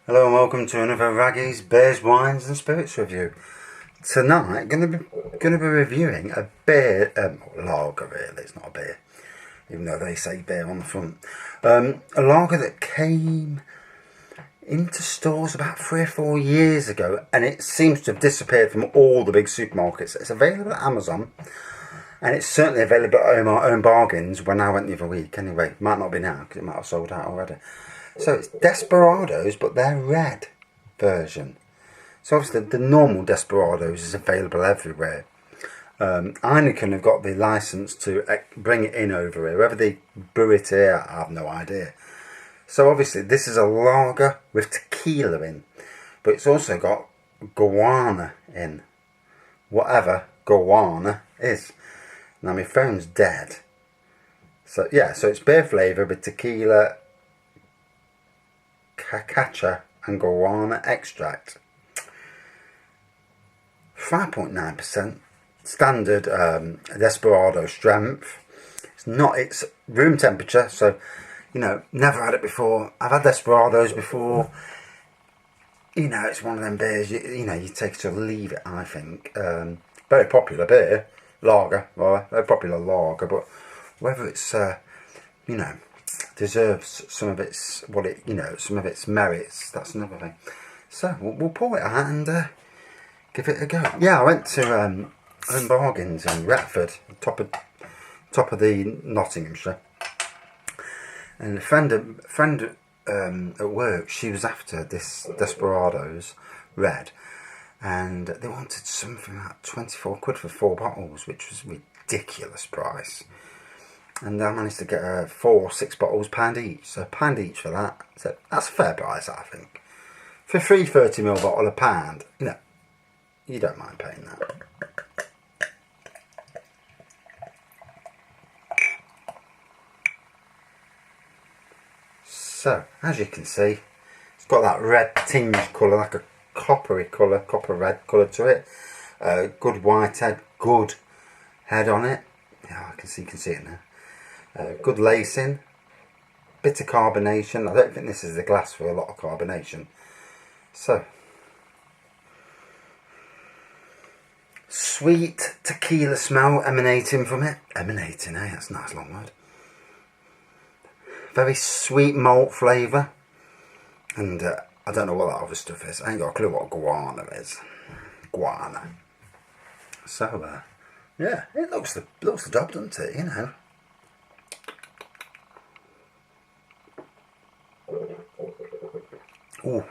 Hello and welcome to another Raggy's Beers, Wines and Spirits review. Tonight, going to be reviewing a beer, lager really, it's not a beer, even though they say beer on the front. A lager that came into stores about 3 or 4 years ago, and it seems to have disappeared from all the big supermarkets. It's available at Amazon, and it's certainly available at our own bargains when I went the other week. Anyway, might not be now because it might have sold out already. So it's Desperados, but their red version. So obviously the normal Desperados is available everywhere. Heineken have got the license to bring it in over here. Whether they brew it here, I have no idea. So obviously this is a lager with tequila in, but it's also got guarana in. Whatever guarana is. Now my phone's dead. So yeah, so it's beer flavour with tequila, cachaça and guarana extract. 5.9% standard Desperado strength. It's room temperature, so you know, never had it before. I've had Desperados before. You know, it's one of them beers you know you take to leave it. I think very popular beer, lager, well, very popular lager, but whether it's you know, deserves some of its some of its merits, that's another thing. So we'll pour it out and give it a go. Yeah, I went to Home Bargains in Retford, top of the Nottinghamshire, and a friend at work, she was after this Desperados red, and they wanted something like 24 quid for 4 bottles, which was a ridiculous price. And I managed to get 4 or 6 bottles, £1 each. So £1 each for that. So that's a fair price, I think. For 30ml bottle, £1. You know, you don't mind paying that. So, as you can see, it's got that red tinge colour, like a coppery colour, copper red colour to it. Good white head, good head on it. Yeah, you can see it now. Good lacing, bit of carbonation. I don't think this is the glass for a lot of carbonation. So, sweet tequila smell emanating from it. Emanating, eh? That's a nice long word. Very sweet malt flavour. And I don't know what that other stuff is. I ain't got a clue what guarana is. Guarana. So, yeah, it looks the job, doesn't it? You know. Ooh,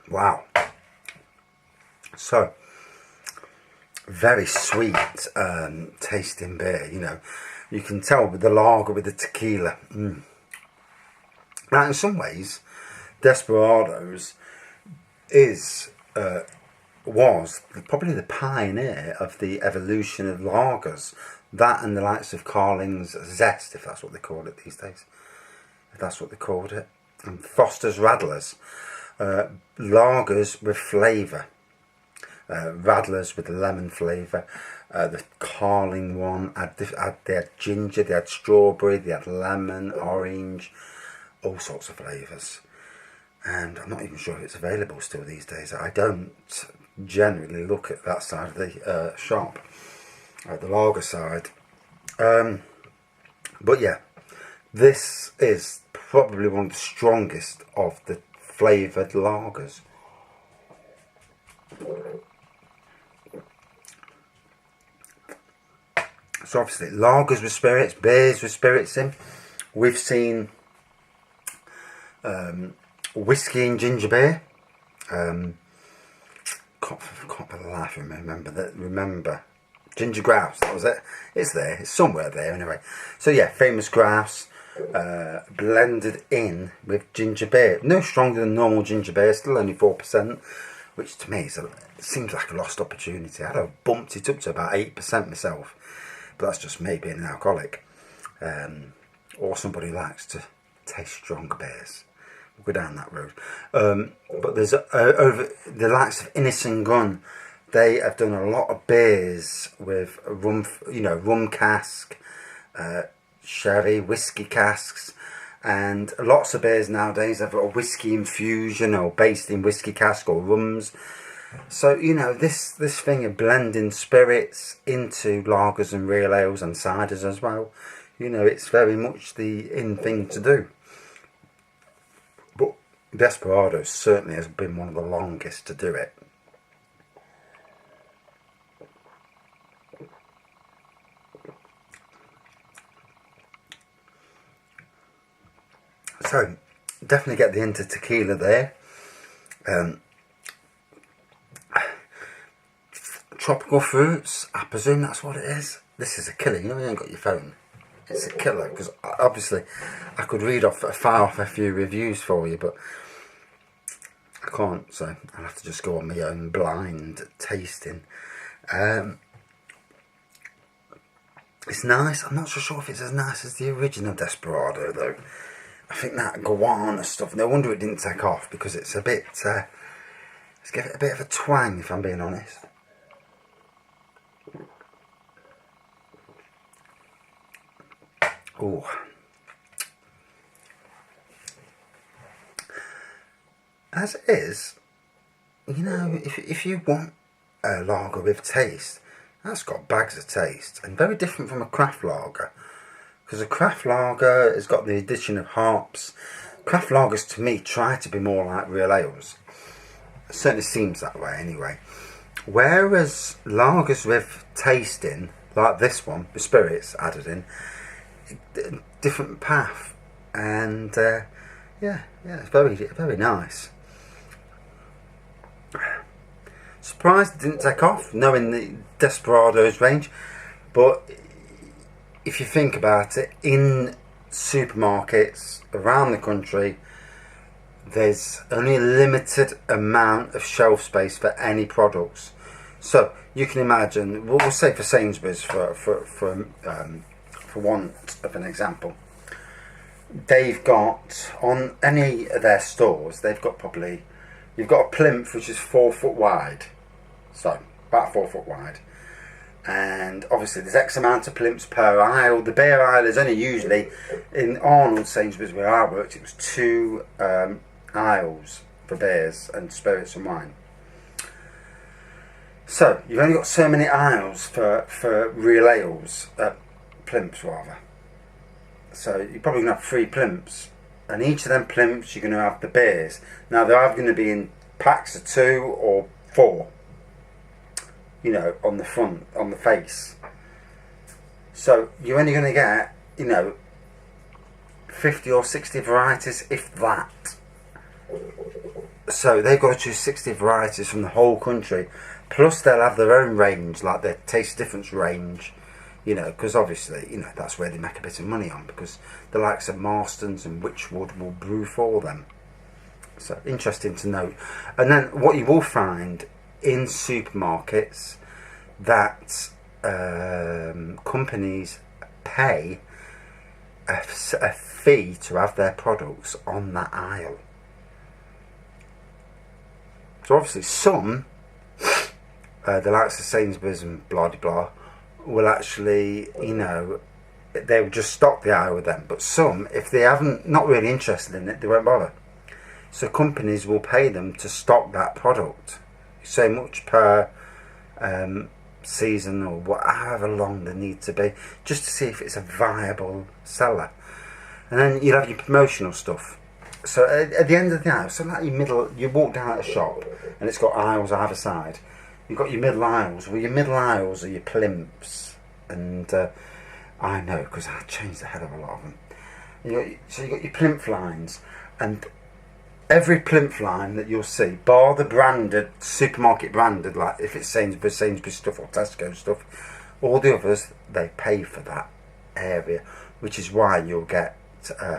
wow. So, very sweet tasting beer, you know. You can tell with the lager, with the tequila. Now, in some ways, Desperados was probably the pioneer of the evolution of lagers. That and the likes of Carling's Zest, if that's what they call it these days. If that's what they called it. And Foster's Radlers, lagers with flavour, Radlers with the lemon flavour. The Carling one they had ginger, they had strawberry, they had lemon, orange, all sorts of flavours. And I'm not even sure if it's available still these days. I don't generally look at that side of the shop, at the lager side. But yeah, this is probably one of the strongest of the flavoured lagers. So obviously lagers with spirits, beers with spirits in. We've seen whiskey and ginger beer. Can't for the life of me remember ginger grouse, that was it. It's there, it's somewhere there anyway. So yeah, famous grouse blended in with ginger beer. No stronger than normal ginger beer, still only 4%, which to me seems like a lost opportunity. I'd have bumped it up to about 8% myself, but that's just me being an alcoholic, or somebody who likes to taste strong beers. We'll go down that road. But there's over the likes of Innis and Gunn. They have done a lot of beers with rum, rum cask, sherry, whiskey casks, And lots of beers nowadays have a whiskey infusion or based in whiskey cask or rums. So, you know, this thing of blending spirits into lagers and real ales and ciders as well, you know, it's very much the in thing to do. But Desperados certainly has been one of the longest to do it. So, definitely get the hint of tequila there. Tropical fruits, I presume that's what it is. This is a killer, you know, you ain't got your phone. It's a killer, because obviously I could fire off a few reviews for you, but I can't, so I'll have to just go on my own blind tasting. It's nice. I'm not so sure if it's as nice as the original Desperado though. I think that Guarana stuff, no wonder it didn't take off, because it's a bit, let's give it a bit of a twang if I'm being honest. Oh. As it is, you know, if you want a lager with taste, that's got bags of taste, and very different from a craft lager. Because a craft lager has got the addition of hops. Craft lagers to me try to be more like real ales. It certainly seems that way anyway. Whereas lagers with tasting, like this one, with spirits added in, different path. And yeah, it's very nice. Surprised it didn't take off, knowing the Desperados range. But if you think about it, in supermarkets around the country, there's only a limited amount of shelf space for any products. So you can imagine, we'll say for Sainsbury's, for want of an example, they've got on any of their stores, they've got probably, you've got a plinth which is 4 foot wide, so about 4 foot wide. And obviously there's X amount of plimps per aisle. The beer aisle is only usually, in Arnold Sainsbury's where I worked, it was 2 aisles for beers and spirits and wine. So you've only got so many aisles for real ales, plimps rather. So you're probably going to have 3 plimps, and each of them plimps you're going to have the beers. Now they're either going to be in packs of 2 or 4. You know, on the front, on the face. So you're only going to get, you know, 50 or 60 varieties, if that. So they've got to choose 60 varieties from the whole country. Plus they'll have their own range, like their taste difference range. You know, because obviously, you know, that's where they make a bit of money on, because the likes of Marston's and Witchwood will brew for them. So interesting to note. And then what you will find in supermarkets, that companies pay a fee to have their products on that aisle. So obviously some, the likes of Sainsbury's and blah blah, will actually, you know, they'll just stock the aisle with them. But some, if they haven't, not really interested in it, they won't bother. So companies will pay them to stock that product, so much per season or however long they need to be, just to see if it's a viable seller. And then you'll have your promotional stuff. So at the end of the aisle, so like you walk down a shop and it's got aisles either side. You've got your middle aisles. Well, your middle aisles are your plimps, and I know because I changed the hell of a lot of them. So you've got your plimp lines, and every plinth line that you'll see, bar the branded, supermarket branded, like if it's Sainsbury's stuff or Tesco stuff, all the others, they pay for that area, which is why you'll get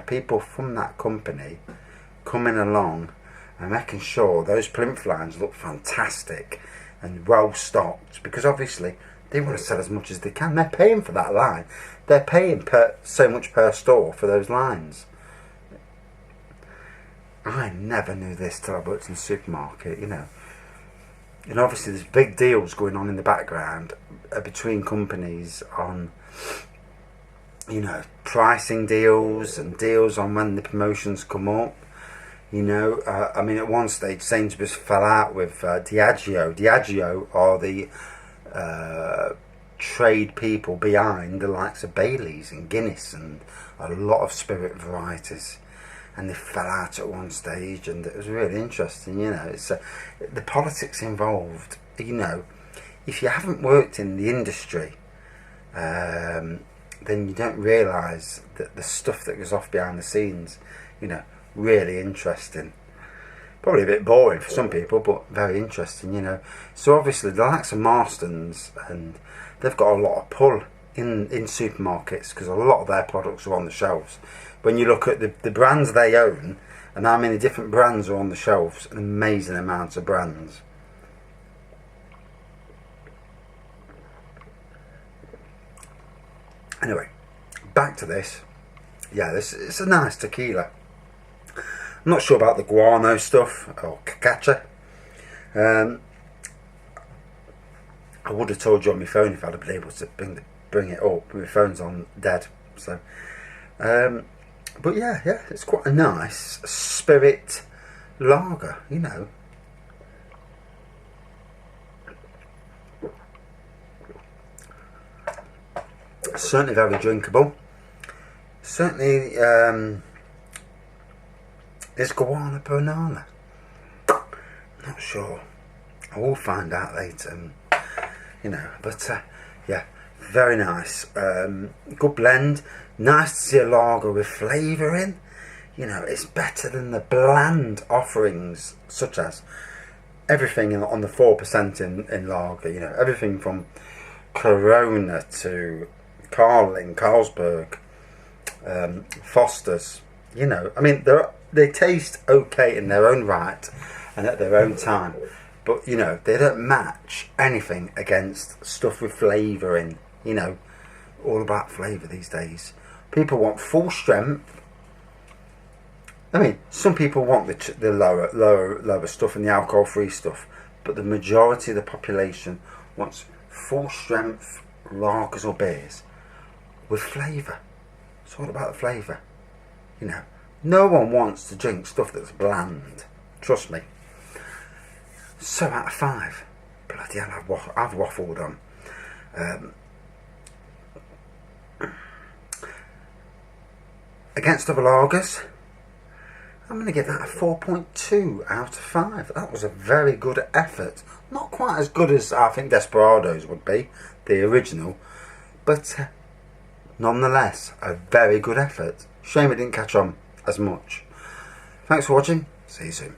people from that company coming along and making sure those plinth lines look fantastic and well stocked, because obviously they want to sell as much as they can. They're paying for that line. They're paying so much per store for those lines. I never knew this till I worked in the supermarket, you know. And obviously there's big deals going on in the background between companies on you know, pricing deals and deals on when the promotions come up. You know, I mean, at one stage, Sainsbury's fell out with Diageo. Diageo are the trade people behind the likes of Baileys and Guinness and a lot of spirit varieties. And they fell out at one stage, and it was really interesting. You know, it's the politics involved. You know, if you haven't worked in the industry, then you don't realise that the stuff that goes off behind the scenes, you know, really interesting. Probably a bit boring for some people, but very interesting, you know. So obviously the likes of Marston's, and they've got a lot of pull in supermarkets because a lot of their products are on the shelves. When you look at the brands they own and how many different brands are on the shelves, an amazing amount of brands. Anyway, back to this. Yeah, it's a nice tequila. I'm not sure about the guano stuff or cacacha. I would have told you on my phone if I'd have been able to bring it up. My phone's on dead, so. But yeah, it's quite a nice spirit lager, you know. Certainly very drinkable. Certainly is guarana banana. Not sure. I will find out later. You know, but yeah, very nice. Good blend. Nice to see a lager with flavour in. You know, it's better than the bland offerings, such as everything on the 4% in lager. You know, everything from Corona to Carling, Carlsberg, Foster's. You know, I mean, they taste okay in their own right and at their own time, but you know, they don't match anything against stuff with flavour in. You know, all about flavour these days. People want full strength. I mean, some people want the lower stuff and the alcohol-free stuff, but the majority of the population wants full strength lagers or beers with flavour. It's all about the flavour. You know, no one wants to drink stuff that's bland. Trust me. So out of 5. Bloody hell, I've waffled on. Against other lagers, I'm going to give that a 4.2 out of 5. That was a very good effort. Not quite as good as I think Desperados would be, the original, but nonetheless, a very good effort. Shame it didn't catch on as much. Thanks for watching. See you soon.